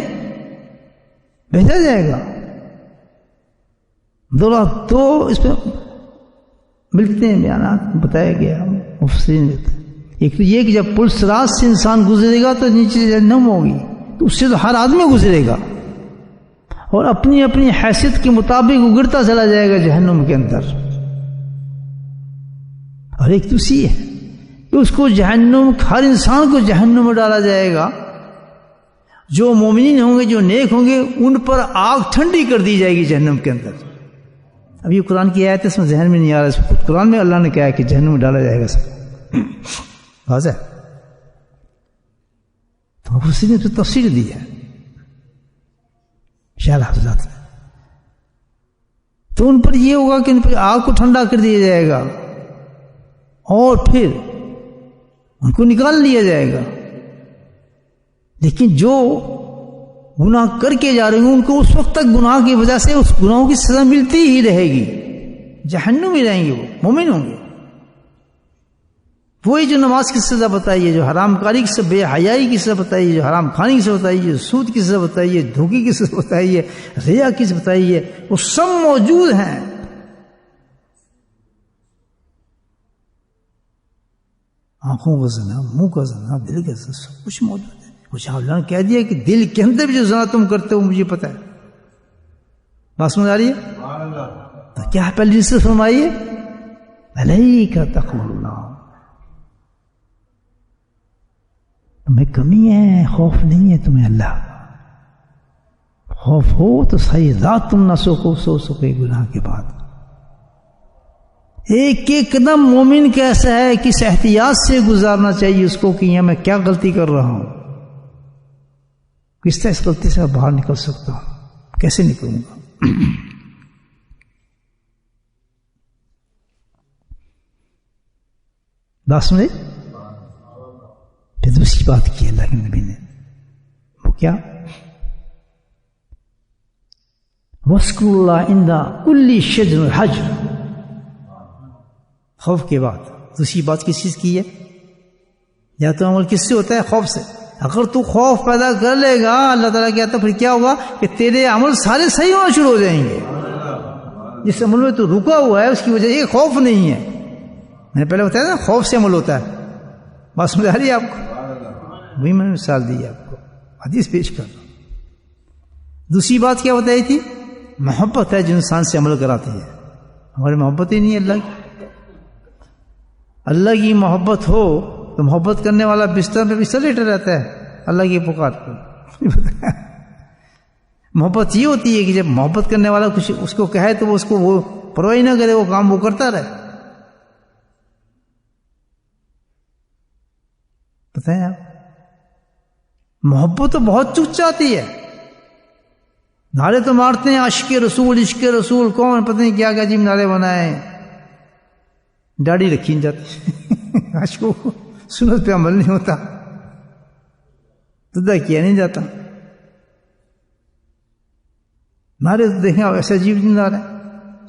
Speaker 1: بھیجا جائے گا. دو اس پہ ملتے ہیں بیانات، بتایا گیا مفسرین دیتے ہیں. ایک تو یہ کہ جب پلس راست سے انسان گزرے گا تو نیچے جہنم ہوگی، تو اس سے تو ہر آدمی گزرے گا اور اپنی اپنی حیثیت کے مطابق اگرتا چلا جائے گا جہنم کے اندر. اور ایک تو اسی ہے کہ اس کو جہنم، ہر انسان کو جہنم میں ڈالا جائے گا. جو مومنین ہوں گے، جو نیک ہوں گے، ان پر آگ ٹھنڈی کر دی جائے گی جہنم کے اندر. اب یہ قرآن کی آیت ہے، اس میں ذہن میں نہیں آ رہا، اس میں قرآن میں اللہ نے کہا ہے کہ جہنم میں ڈالا جائے گا سب. واضح تو اسی نے تو تفسیر دی ہے شاہ حضرات نے. تو ان پر یہ ہوگا کہ ان پر آگ کو ٹھنڈا کر دیا جائے گا اور پھر ان کو نکال لیا جائے گا. لیکن جو گناہ کر کے جا رہے ہیں ان کو اس وقت تک گناہ کی وجہ سے اس گناہوں کی سزا ملتی ہی رہے گی، جہنم میں رہیں گے، وہ مومن ہوں گے. وہی جو نماز کی سزا بتائی ہے، جو حرام کاری کی سزا، بے حیائی کی سزا بتائی ہے، جو حرام کھانے کی سزا بتائی ہے، جو سود کی سزا بتائی ہے، دھوکے کی سزا بتائی ہے، ریا کی سزا بتائی ہے، وہ سب موجود ہیں. آنکھوں کا زنا، منہ کا زنا، دل کا زنا، سب کچھ موجود ہے. کچھ اللہ نے کہہ دیا کہ دل کے اندر بھی جو زنا تم کرتے ہو مجھے پتا ہے. بات سمجھ آ رہی ہے؟ تو کیا پہلے سے فرمائیے علیک تقوی اللہ، تمہیں کمی ہے، خوف نہیں ہے تمہیں اللہ کا. خوف ہو تو صحیح ذات تم نہ سو سکے گناہ کے بعد. ایک ایک قدم مومن کیسا ہے، کس احتیاط سے گزارنا چاہیے اس کو کہ یہ میں کیا غلطی کر رہا ہوں، کس طرح اس غلطی سے باہر نکل سکتا ہوں، کیسے نکلوں گا. بات سمجھے؟ پھر دوسری بات کی اللہ کے نبی نے، وہ کیا؟ وَاذْكُرُوا اللَّهَ عِنْدَ كُلِّ شَجْرٍ حَجْرٍ. خوف کے بعد دوسری بات کس چیز کی ہے؟ یا تو عمل کس سے ہوتا ہے؟ خوف سے. اگر تو خوف پیدا کر لے گا اللہ تعالیٰ کہتا پھر کیا ہوگا کہ تیرے عمل سارے صحیح ہونا شروع ہو جائیں گے. جس عمل میں تو رکا ہوا ہے اس کی وجہ یہ خوف نہیں ہے. میں نے پہلے بتایا نا خوف سے عمل ہوتا ہے. بات سمجھ آ رہی ہے آپ کو؟ وہی میں نے مثال دی آپ کو، حدیث پیش کر رہا ہوں. دوسری بات کیا بتائی تھی؟ محبت ہے جو انسان سے عمل کراتی ہے. ہماری محبت ہی نہیں ہے اللہ کی. اللہ کی محبت ہو تو محبت کرنے والا بستر پہ بستر لیٹا رہتا ہے اللہ کی پکار پر. محبت یہ ہوتی ہے کہ جب محبت کرنے والا کچھ اس کو کہے تو وہ اس کو وہ پرواہ نہ کرے، وہ کام وہ کرتا رہے. بتائیں آپ, محبت تو بہت چوک چاہتی ہے. نعرے تو مارتے ہیں عشق رسول عشق رسول, کون پتہ نہیں کیا کیا جی نعرے بنائے, داڑھی رکھی نہیں جاتی عشق کو سنت پہ عمل نہیں ہوتا, تدا کیا نہیں جاتا. نعرے تو دیکھیں ایسے عجیب نعرے,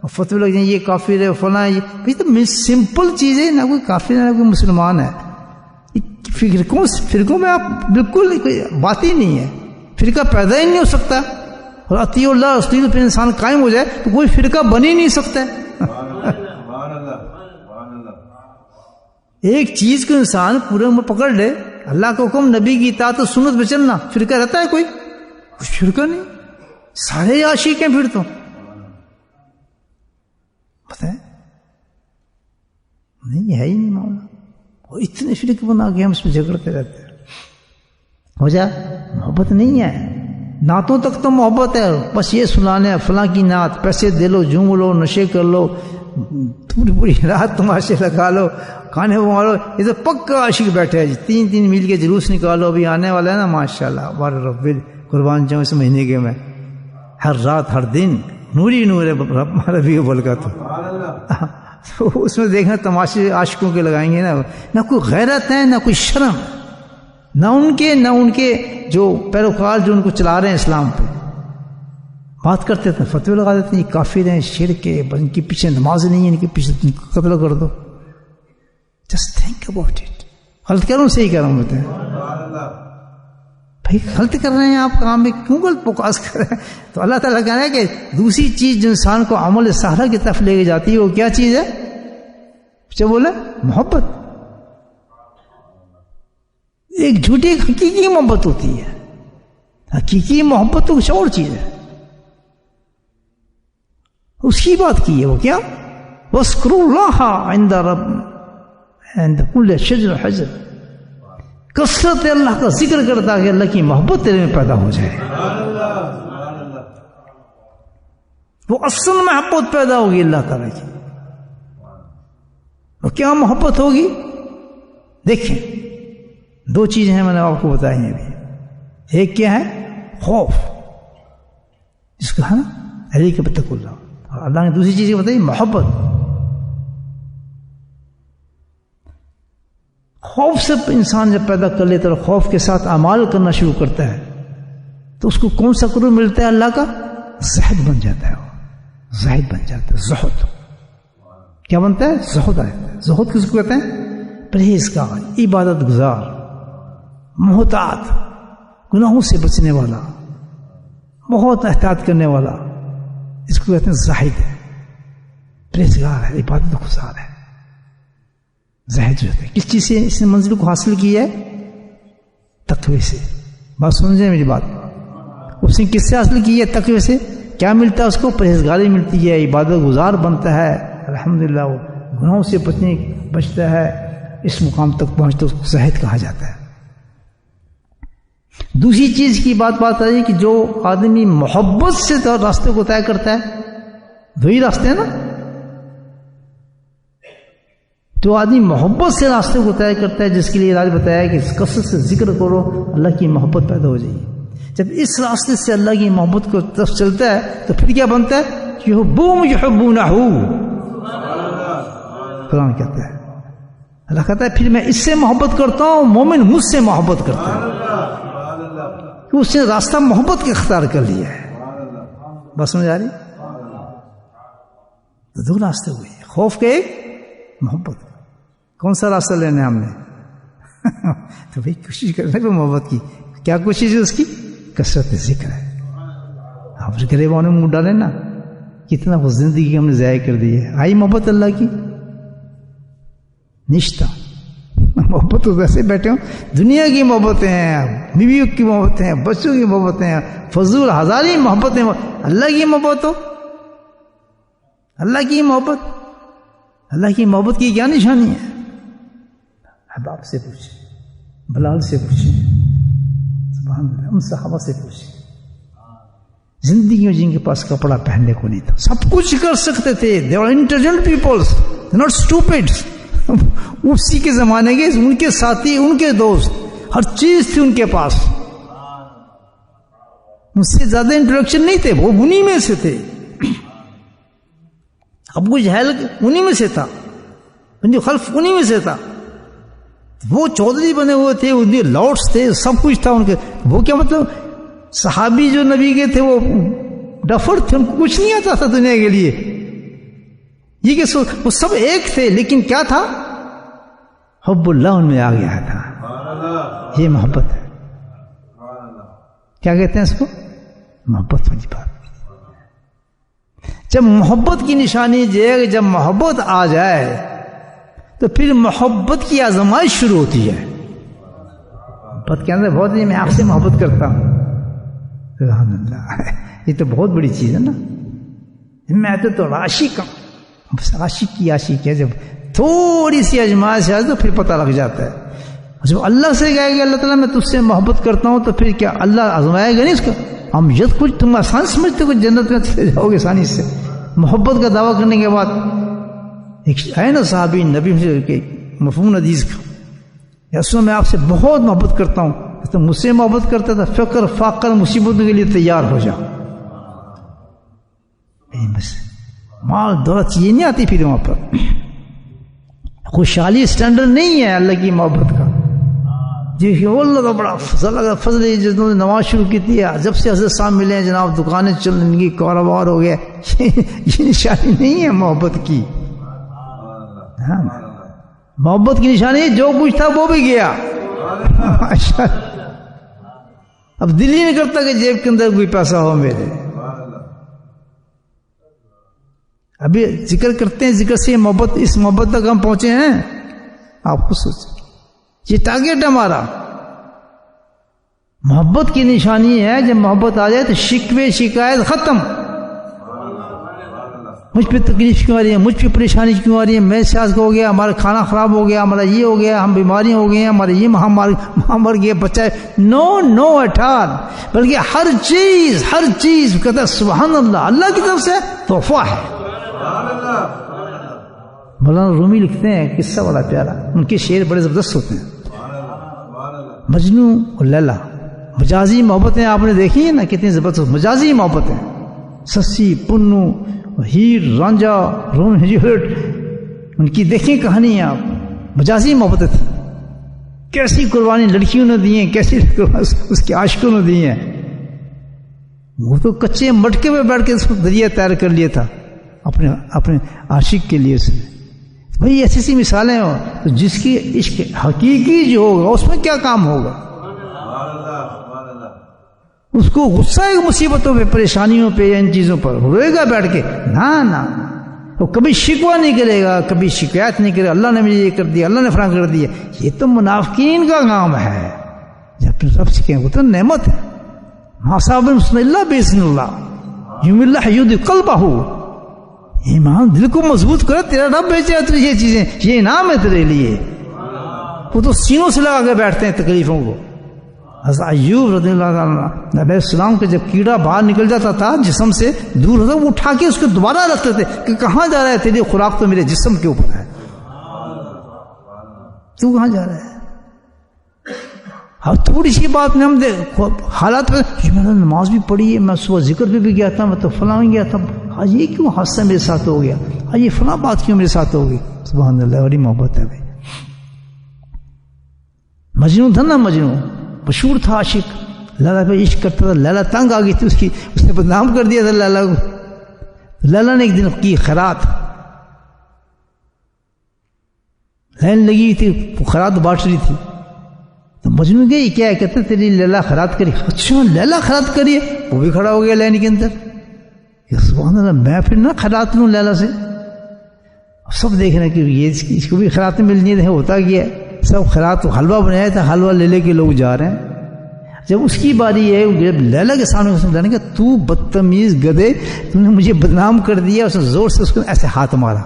Speaker 1: اور فتوی لگ جائیں یہ کافر ہے فلاں, یہ تو سمپل چیز ہے, نہ کوئی کافر ہے نہ کوئی مسلمان ہے. فرقوں میں آپ بالکل کوئی بات ہی نہیں ہے, فرقہ پیدا ہی نہیں ہو سکتا. اور اطیع اللہ رسول پہ انسان قائم ہو جائے تو کوئی فرقہ بن ہی نہیں سکتا ہے. ایک چیز کو انسان پورے عمر پکڑ لے, اللہ کا حکم نبی کی اطاعت و سنت پہ چلنا, فرقہ رہتا ہے کوئی؟ کچھ فرقہ نہیں, سارے عاشق ہیں پھر تو. بتائیں نہیں ہے ہی نہیں معاملہ, اور اتنے فرقے بنا کے ہم اس میں جھگڑتے رہتے ہیں. وجہ محبت نہیں ہے. نعتوں تک تو محبت ہے, بس یہ سنانے فلاں کی نعت, پیسے دے لو, جھوم لو, نشے کر لو, پوری پوری رات تماشے لگا لو, کھانے وہ مارو. یہ تو پکا عاشق بیٹھے ہیں جی, 3 میل کے جلوس نکالو, ابھی آنے والا ہے نا ماشاءاللہ بار رب قربان جاؤں اس مہینے کے میں, ہر رات ہر دن نوری نور ہے ربی اول کا. تو اس میں دیکھنا تماشے عاشقوں کے لگائیں گے نا, نہ کوئی غیرت ہے نہ کوئی شرم, نہ ان کے جو پیروکار جو ان کو چلا رہے ہیں اسلام پہ. بات کرتے تھے فتوی لگا دیتے ہیں یہ کافر ہیں, شرک ہے, ان کے پیچھے نماز نہیں ہے, ان کے پیچھے ان کو قتل کر دو. Just think about it. غلط کر رہا ہوں صحیح کر رہا ہوں بتائیں بھائی, غلط کر رہے ہیں آپ کام میں, کیوں غلط پکاس کر رہے ہیں؟ تو اللہ تعالیٰ کہہ رہا ہے کہ دوسری چیز جو انسان کو عمل صالحہ کی طرف لے کے جاتی ہے وہ کیا چیز ہے؟ کیا بولے؟ محبت. ایک جھوٹی ایک حقیقی محبت ہوتی ہے. حقیقی محبت تو کچھ اور چیز ہے, اس کی بات کی ہے. وہ کیا؟ وَاذْكُرُوا اللَّهَ عِنْدَ رَبِّ عِنْدَ كُلِّ شَجْرٍ وَحَجَرٍ. کثرت اللہ کا ذکر کرتا کہ اللہ کی محبت تیرے میں پیدا ہو جائے, وہ اصل محبت پیدا ہوگی اللہ تعالیٰ کی. اور کیا محبت ہوگی؟ دیکھیں 2 چیزیں ہیں میں نے آپ کو بتائی ہیں ابھی. ایک کیا ہے؟ خوف, جس کو ہے نا علی کے بتق اللہ, اور اللہ نے دوسری چیز بتائی محبت. خوف سے انسان جب پیدا کر لیتا ہے اور خوف کے ساتھ اعمال کرنا شروع کرتا ہے تو اس کو کون سا قرب ملتا ہے اللہ کا؟ زہد بن جاتا ہے, وہ زاہد بن جاتا ہے. زہد کیا بنتا ہے؟ زہد آتا ہے. زہد کس کو کہتے ہیں؟ پرہیزگار, عبادت گزار, محتاط, گناہوں سے بچنے والا, بہت احتیاط کرنے والا, اس کو کہتے ہیں زاہد ہے, پرہیزگار ہے, عبادت گزار ہے. زاہد جو ہے کس چیز سے اس نے منزل کو حاصل کی ہے؟ تقوی سے. بات سمجھیں میری بات, اس نے کس سے حاصل کی ہے؟ تقوی سے. کیا ملتا ہے اس کو؟ پرہیزگاری ملتی ہے, عبادت گزار بنتا ہے, الحمدللہ وہ گناہوں سے بچتا ہے, اس مقام تک پہنچتا ہے, اس کو زاہد کہا جاتا ہے. دوسری چیز کی بات آ رہی ہے کہ جو آدمی محبت سے راستے کو طے کرتا ہے, وہی راستے ہیں نا, جو آدمی محبت سے راستے کو طے کرتا ہے, جس کے لیے راج بتایا کہ کثرت سے ذکر کرو, اللہ کی محبت پیدا ہو جائے گی. جب اس راستے سے اللہ کی محبت کو طرف چلتا ہے تو پھر کیا بنتا ہے؟ یحبون یحبونہ. قرآن کہتا ہے, اللہ کہتا ہے پھر میں اس سے محبت کرتا ہوں, مومن مجھ سے محبت کرتا ہے, کہ اس نے راستہ محبت کا اختیار کر لیا ہے. بس سمجھ آ رہی؟ 2 راستے ہوئے, خوف کے ایک, محبت. کون سا راستہ لینا ہے ہم نے؟ تو بھائی کوشش کرنے پہ محبت کی. کیا کوشش ہے اس کی؟ کثرت ذکر ہے. آپ غریبوں نے منہ ڈالے نا, کتنا وہ زندگی ہم نے ضائع کر دی ہے. آئی محبت اللہ کی؟ نشتہ. محبت تو ویسے بیٹھے ہوں, دنیا کی محبتیں ہیں, بیویوں کی محبتیں ہیں, بچوں کی محبتیں ہیں, فضول ہزاری محبتیں. اللہ کی محبت ہو, اللہ کی محبت, اللہ کی محبت کی کیا نشانی ہے؟ احباب سے پوچھیں, بلال سے پوچھیں, سبحان اللہ, ان صحابہ سے پوچھیں. زندگی میں جن کے پاس کپڑا پہننے کو نہیں تھا, سب کچھ کر سکتے تھے. they were intelligent peoples, not stupid. اسی کے زمانے کے ان کے ساتھی, ان کے دوست ہر چیز تھی ان کے پاس، مجھ سے زیادہ انٹروڈکشن نہیں تھے، وہ انہی میں سے تھے. ابو جہل انہی میں سے تھا، جو خلف انہی میں سے تھا. وہ چودھری بنے ہوئے تھے، انہیں لارڈس تھے، سب کچھ تھا ان کے. وہ کیا مطلب صحابی جو نبی کے تھے وہ ڈفر تھے، ان کو کچھ نہیں آتا تھا دنیا کے لیے. یہ کہ وہ سب ایک تھے، لیکن کیا تھا؟ حب اللہ ان میں آ گیا تھا. یہ محبت ہے. کیا کہتے ہیں اس کو؟ محبت والی بات. جب محبت کی نشانی یہ جب محبت آ جائے تو پھر محبت کی آزمائش شروع ہوتی ہے. محبت کے اندر بہت میں آپ سے محبت کرتا ہوں، سبحان اللہ، یہ تو بہت بڑی چیز ہے نا. میں تو عاشق ہوں. عاشق کی عاشق ہے. جب تھوڑی سی آزمائش آئے تو پھر پتہ لگ جاتا ہے. جب اللہ سے کہے گا اللہ تعالیٰ میں تجھ سے محبت کرتا ہوں، تو پھر کیا اللہ آزمائے گا نہیں اس کو؟ ہم یہ کچھ تم آسان سمجھتے ہو کہ جنت میں چلے جاؤ گے آسانی سے. محبت کا دعویٰ کرنے کے بعد ایک ہے نا صحابی نبی سے مفہوم حدیث کا، یسو میں آپ سے بہت محبت کرتا ہوں. تو مجھ سے محبت کرتا تھا، فقر فاقر مصیبتوں کے لیے تیار ہو جاؤ. بس مال دولت یہ نہیں آتی پھر وہاں پر. خوشحالی اسٹینڈرڈ نہیں ہے اللہ کی محبت کا. جی اللہ کا بڑا فضل ہے جنہوں نے نماز شروع کی تھی، جب سے حضرت صاحب ملے ہیں جناب دکانیں چل رہی کی کاروبار ہو گیا. یہ نشانی نہیں ہے محبت کی. محبت کی نشانی جو کچھ تھا وہ بھی گیا. اب دل ہی نہیں کرتا کہ جیب کے اندر کوئی پیسہ ہو میرے. ابھی ذکر کرتے ہیں، ذکر سے محبت، اس محبت تک ہم پہنچے ہیں. آپ کو سوچیں، یہ ٹارگیٹ ہمارا. محبت کی نشانی ہے جب محبت آ جائے تو شکوے شکایت ختم. مجھ پہ تکلیف کیوں آ رہی ہے، مجھ پہ پریشانی کیوں آ رہی ہے، میرے ساتھ ہو گیا، ہمارا کھانا خراب ہو گیا، ہمارا یہ ہو گیا، ہم بیماری ہو گئی ہیں، ہمارے یہ ماں مر گیا، بچہ ہے. نو ایٹ آل. بلکہ ہر چیز کہتا ہے سبحان اللہ، اللہ کی طرف سے تحفہ ہے. مولانا رومی لکھتے ہیں قصہ بڑا پیارا، ان کے شعر بڑے زبردست ہوتے ہیں. مجنو اور لیلا، مجازی محبتیں آپ نے دیکھی ہیں نا کتنی زبردست مجازی محبتیں. سسی پنو، ہیر رانجھا، روم جولیٹ، ان کی دیکھیں کہانی آپ. مجازی محبتیں تھیں. کیسی قربانی لڑکیوں نے دی ہیں، کیسی اس کے عاشقوں نے دی ہیں. وہ تو کچے مٹکے میں بیٹھ کے اس کو دریا تیار کر لیا تھا اپنے عاشق کے لیے. اس نے بھائی ایسی سی مثالیں ہوں تو جس کی عشق حقیقی جو ہوگا اس میں کیا کام ہوگا. اس کو غصہ ہے مصیبتوں پہ، پریشانیوں پہ، یا ان چیزوں پر روئے گا بیٹھ کے؟ نہ، وہ کبھی شکوہ نہیں کرے گا، کبھی شکایت نہیں کرے گا اللہ نے مجھے یہ کر دیا، اللہ نے فلاں کر دیا. یہ تو منافقین کا کام ہے. جب رب سے کہیں وہ تو نعمت ہے. ماصاب اللہ باذن اللہ یوم اللہ یود قلبہ. ایمان دل کو مضبوط کرے، تیرا رب بھیجے تو یہ چیزیں، یہ انعام ہے تیرے لیے. وہ تو سینوں سے لگا کے بیٹھتے ہیں تکلیفوں کو. حضرت ایوب رضی اللہ عنہ نبی السلام کے جب کیڑا باہر نکل جاتا تھا جسم سے دور ہوتا، وہ اٹھا کے اس کو دوبارہ رکھتے تھے کہ کہاں جا رہا ہے، تیری خوراک تو میرے جسم کے اوپر ہے، تو کہاں جا رہا ہے. ہر تھوڑی سی بات میں ہم حالات میں میں نے نماز بھی پڑھی ہے، میں صبح ذکر پہ بھی گیا تھا، میں تو فلاں گیا تھا، آج یہ کیوں حادثہ میرے ساتھ ہو گیا، آج یہ فلاں بات کیوں میرے ساتھ ہو گئی. سبحان اللہ، بڑی محبت ہے بھائی. مجنون تھا نا، مجنون مشہور تھا عاشق، لیلا پہ عشق کرتا تھا. لیلا تنگ آ گئی تھی اس نے بدنام کر دیا تھا لیلا کو. لیلا نے ایک دن کی خیرات، لائن لگی تھی، خیرات بانٹ رہی تھی. تو مجنون گئی، کیا کہتے تیری لیلا خیرات کری. اچھا لیلا خیرات کری. وہ بھی کھڑا ہو گیا لائن کے اندر. سبحان اللہ، میں پھر نہ خیرات لوں لیلا سے. سب دیکھ رہے کہ یہ اس کو بھی خیرات ملنی ہے. ہوتا کیا ہے، سب خیرات حلوہ بنایا تھا، حلوہ لے کے لوگ جا رہے ہیں. جب اس کی باری ہے، جب لیلا کے سامنے اس نے کہا کہ تو بدتمیز گدھے، تم نے مجھے بدنام کر دیا. اس نے زور سے اس کو ایسے ہاتھ مارا،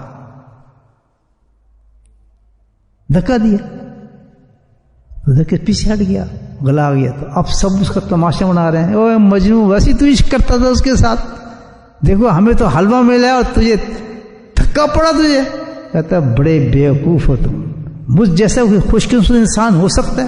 Speaker 1: دھکا دیا، پیچھے ہٹ گیا، گلا آ گیا. تو اب سب اس کا تماشا بنا رہے ہیں. اوے مجنون، ویسے تو عشق کرتا تھا اس کے ساتھ، دیکھو ہمیں تو حلوہ ملا اور تجھے دھکا پڑا. تجھے کہتا بڑے بیوقوف ہو تم، مجھ جیسا خوش قسمت انسان ہو سکتا ہے؟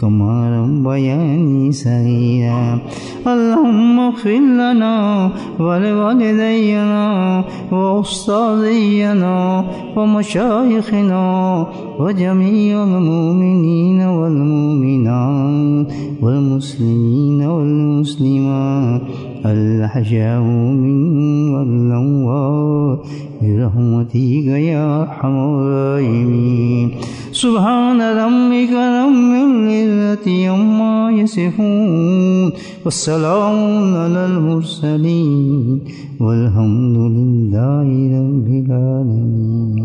Speaker 2: كما ربياني صغيرا اللهم اغفر لنا ولوالدينا وأستاذينا ومشايخنا وجميع المؤمنين والمؤمنات والمسلمين والمسلمات الأحياء منهم والأموات برحمتك يا أرحم الراحمين سبحان ربك رب العزة عما يصفون والسلام على المرسلين والحمد لله رب العالمين.